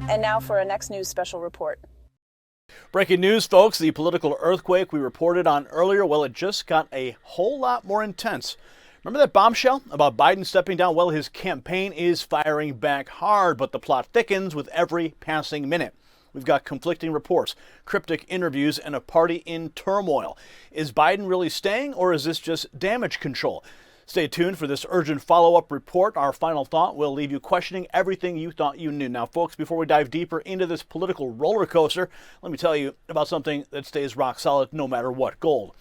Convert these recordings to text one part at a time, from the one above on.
And now for our next news special report. Breaking news, folks. The political earthquake we reported on earlier, well, it just got a whole lot more intense. Remember that bombshell about Biden stepping down? Well, his campaign is firing back hard, but the plot thickens with every passing minute. We've got conflicting reports, cryptic interviews, and a party in turmoil. Is Biden really staying, or is this just damage control? Stay tuned for this urgent follow-up report. Our final thought will leave you questioning everything you thought you knew. Now, folks, before we dive deeper into this political roller coaster, let me tell you about something that stays rock solid no matter what: gold.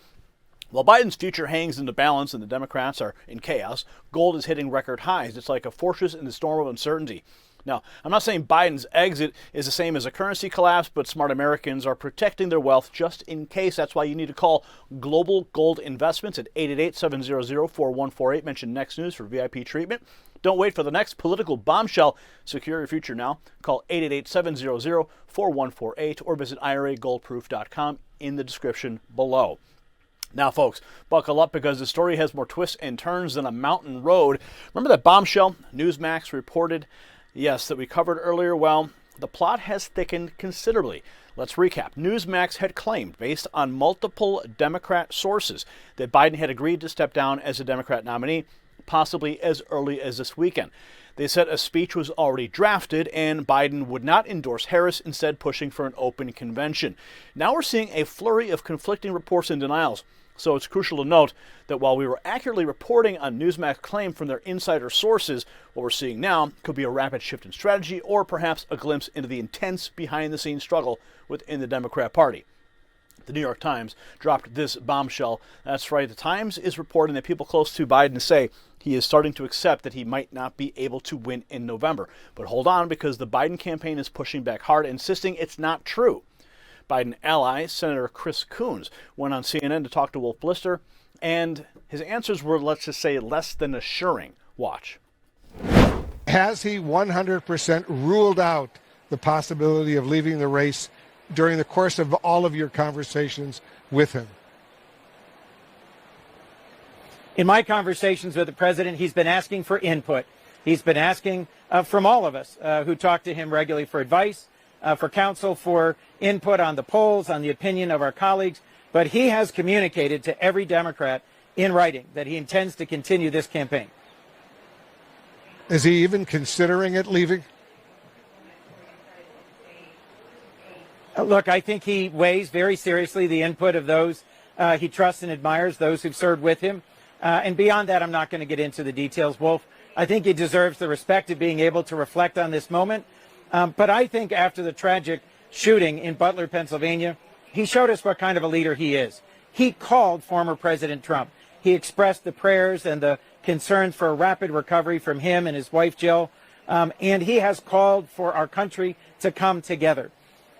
While Biden's future hangs in the balance and the Democrats are in chaos, gold is hitting record highs. It's like a fortress in the storm of uncertainty. Now, I'm not saying Biden's exit is the same as a currency collapse, but smart Americans are protecting their wealth just in case. That's why you need to call Global Gold Investments at 888-700-4148. Mention Next News for VIP treatment. Don't wait for the next political bombshell. Secure your future now. Call 888-700-4148 or visit IRAGoldproof.com in the description below. Now, folks, buckle up because the story has more twists and turns than a mountain road. Remember that bombshell Newsmax reported? Yes, that we covered earlier. Well, the plot has thickened considerably. Let's recap. Newsmax had claimed, based on multiple Democrat sources, that Biden had agreed to step down as a Democrat nominee, possibly as early as this weekend. They said a speech was already drafted and Biden would not endorse Harris, instead pushing for an open convention. Now we're seeing a flurry of conflicting reports and denials. So it's crucial to note that while we were accurately reporting on Newsmax claim from their insider sources, what we're seeing now could be a rapid shift in strategy or perhaps a glimpse into the intense behind-the-scenes struggle within the Democrat Party. The New York Times dropped this bombshell. That's right, the Times is reporting that people close to Biden say he is starting to accept that he might not be able to win in November. But hold on, because the Biden campaign is pushing back hard, insisting it's not true. Biden ally, Senator Chris Coons, went on CNN to talk to Wolf Blitzer, and his answers were, let's just say, less than assuring. Watch. Has he 100% ruled out the possibility of leaving the race during the course of all of your conversations with him? In my conversations with the president, he's been asking for input. He's been asking from all of us who talk to him regularly for advice, for counsel, for input on the polls, on the opinion of our colleagues. But he has communicated to every Democrat in writing that he intends to continue this campaign. Is he even considering it, leaving? Look, I think he weighs very seriously the input of those he trusts and admires, those who've served with him. And beyond that, I'm not going to get into the details, Wolf. I think he deserves the respect of being able to reflect on this moment. But I think after the tragic shooting in Butler, Pennsylvania, he showed us what kind of a leader he is. He called former President Trump. He expressed the prayers and the concerns for a rapid recovery from him and his wife, Jill. And he has called for our country to come together.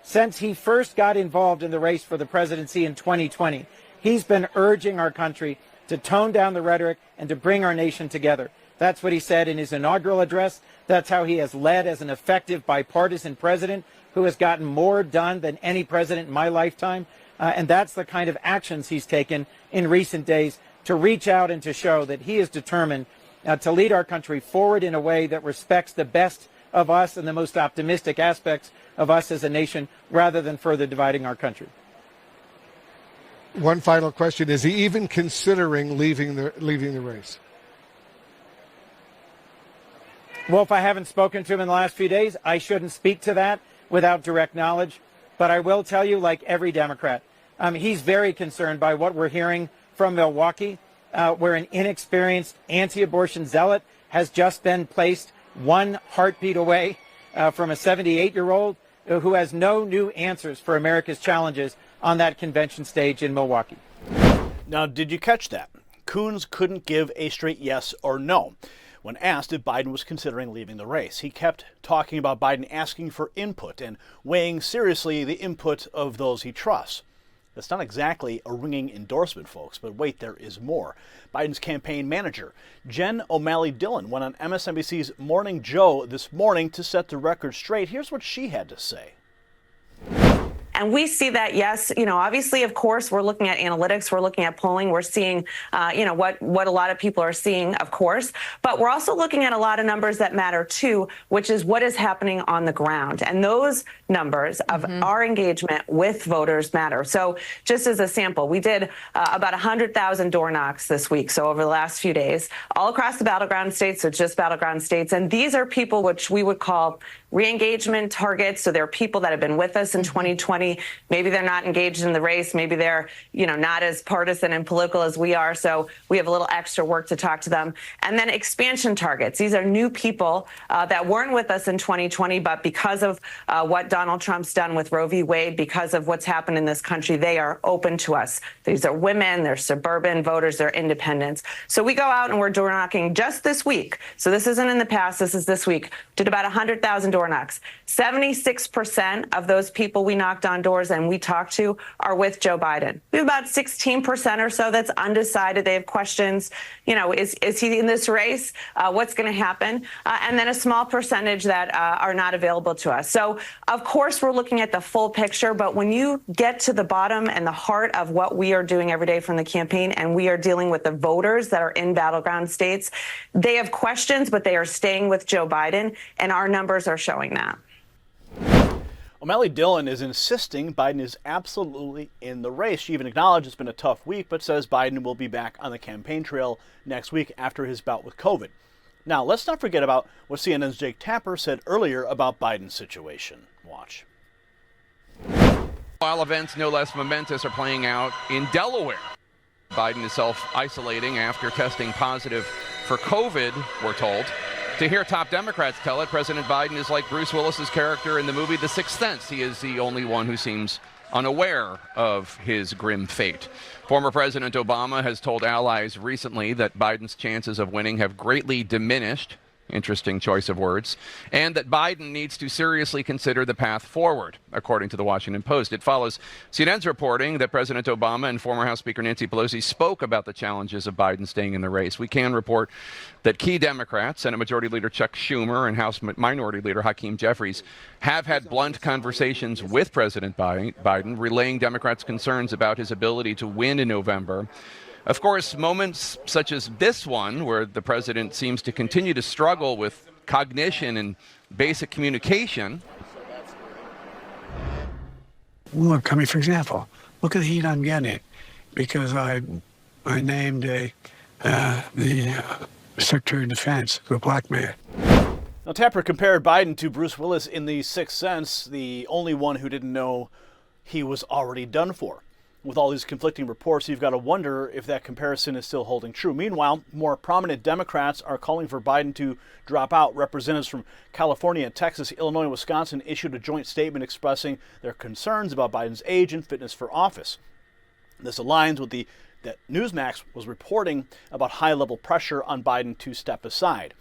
Since he first got involved in the race for the presidency in 2020, he's been urging our country to tone down the rhetoric and to bring our nation together. That's what he said in his inaugural address. That's how he has led as an effective bipartisan president who has gotten more done than any president in my lifetime. And that's the kind of actions he's taken in recent days to reach out and to show that he is determined to lead our country forward in a way that respects the best of us and the most optimistic aspects of us as a nation, rather than further dividing our country. One final question. Is he even considering leaving the race? Well, if I haven't spoken to him in the last few days, I shouldn't speak to that without direct knowledge. But I will tell you, like every Democrat, he's very concerned by what we're hearing from Milwaukee, where an inexperienced anti-abortion zealot has just been placed one heartbeat away from a 78-year-old who has no new answers for America's challenges on that convention stage in Milwaukee. Now, did you catch that? Coons couldn't give a straight yes or no when asked if Biden was considering leaving the race. He kept talking about Biden asking for input and weighing seriously the input of those he trusts. That's not exactly a ringing endorsement, folks, but wait, there is more. Biden's campaign manager, Jen O'Malley Dillon, went on MSNBC's Morning Joe this morning to set the record straight. Here's what she had to say. And we see that, yes, obviously, of course, we're looking at analytics, we're looking at polling, we're seeing, what a lot of people are seeing, of course, but we're also looking at a lot of numbers that matter too, which is what is happening on the ground. And those numbers of our engagement with voters matter. So just as a sample, we did about 100,000 door knocks this week. So over the last few days, all across the battleground states, so just battleground states. And these are people which we would call re-engagement targets. So they're people that have been with us in 2020. Maybe they're not engaged in the race. Maybe they're, not as partisan and political as we are. So we have a little extra work to talk to them. And then expansion targets. These are new people that weren't with us in 2020, but because of what Donald Trump's done with Roe v. Wade, because of what's happened in this country, they are open to us. These are women, they're suburban voters, they're independents. So we go out and we're door knocking just this week. So this isn't in the past, this is this week. Did about 100,000 door knocks. 76% of those people we knocked on doors and we talked to are with Joe Biden. We have about 16% or so that's undecided. They have questions. Is he in this race? What's going to happen? And then a small percentage that are not available to us. So, of course, we're looking at the full picture. But when you get to the bottom and the heart of what we are doing every day from the campaign, and we are dealing with the voters that are in battleground states, they have questions, but they are staying with Joe Biden. And our numbers are showing that. O'Malley Dillon is insisting Biden is absolutely in the race. She even acknowledged it's been a tough week, but says Biden will be back on the campaign trail next week after his bout with COVID. Now, let's not forget about what CNN's Jake Tapper said earlier about Biden's situation. Watch. While events no less momentous are playing out in Delaware, Biden is self-isolating after testing positive for COVID, we're told. To hear top Democrats tell it, President Biden is like Bruce Willis's character in the movie The Sixth Sense. He is the only one who seems unaware of his grim fate. Former President Obama has told allies recently that Biden's chances of winning have greatly diminished. Interesting choice of words. And that Biden needs to seriously consider the path forward, according to the Washington Post. It follows CNN's reporting that President Obama and former House Speaker Nancy Pelosi spoke about the challenges of Biden staying in the race. We can report that key Democrats, Senate Majority Leader Chuck Schumer and House Minority Leader Hakeem Jeffries, have had blunt conversations with President Biden, relaying Democrats' concerns about his ability to win in November. Of course, moments such as this one, where the president seems to continue to struggle with cognition and basic communication. Look, I mean, for example, look at the heat I'm getting because I named the Secretary of Defense to a black man. Now, Tapper compared Biden to Bruce Willis in The Sixth Sense, the only one who didn't know he was already done for. With all these conflicting reports, you've got to wonder if that comparison is still holding true. Meanwhile, more prominent Democrats are calling for Biden to drop out. Representatives from California, Texas, Illinois, and Wisconsin issued a joint statement expressing their concerns about Biden's age and fitness for office. This aligns with that Newsmax was reporting about high-level pressure on Biden to step aside.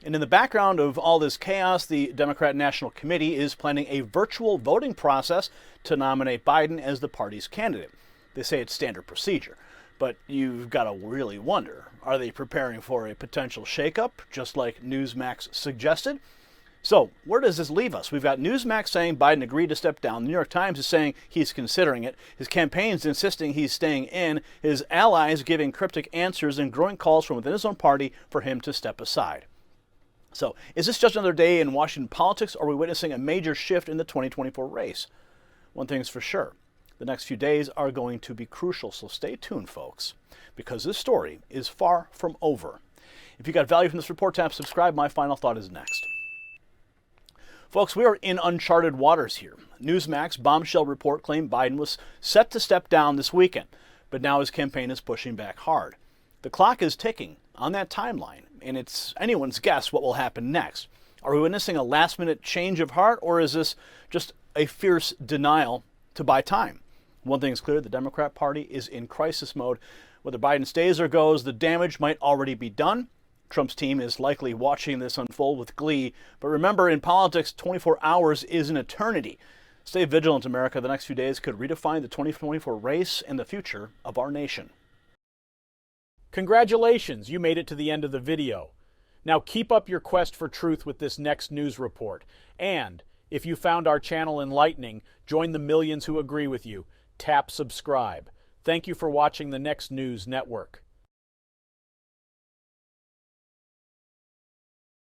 And in the background of all this chaos, the Democrat National Committee is planning a virtual voting process to nominate Biden as the party's candidate. They say it's standard procedure, but you've got to really wonder, are they preparing for a potential shakeup, just like Newsmax suggested? So where does this leave us? We've got Newsmax saying Biden agreed to step down. The New York Times is saying he's considering it. His campaign's insisting he's staying in. His allies giving cryptic answers and growing calls from within his own party for him to step aside. So is this just another day in Washington politics, or are we witnessing a major shift in the 2024 race? One thing's for sure. The next few days are going to be crucial, so stay tuned, folks, because this story is far from over. If you got value from this report, tap subscribe. My final thought is next. Folks, we are in uncharted waters here. Newsmax bombshell report claimed Biden was set to step down this weekend, but now his campaign is pushing back hard. The clock is ticking on that timeline, and it's anyone's guess what will happen next. Are we witnessing a last-minute change of heart, or is this just a fierce denial to buy time? One thing is clear, the Democrat Party is in crisis mode. Whether Biden stays or goes, the damage might already be done. Trump's team is likely watching this unfold with glee. But remember, in politics, 24 hours is an eternity. Stay vigilant, America. The next few days could redefine the 2024 race and the future of our nation. Congratulations, you made it to the end of the video. Now keep up your quest for truth with this next news report. And If you found our channel enlightening, join the millions who agree with you. Tap subscribe. Thank you for watching the Next News Network.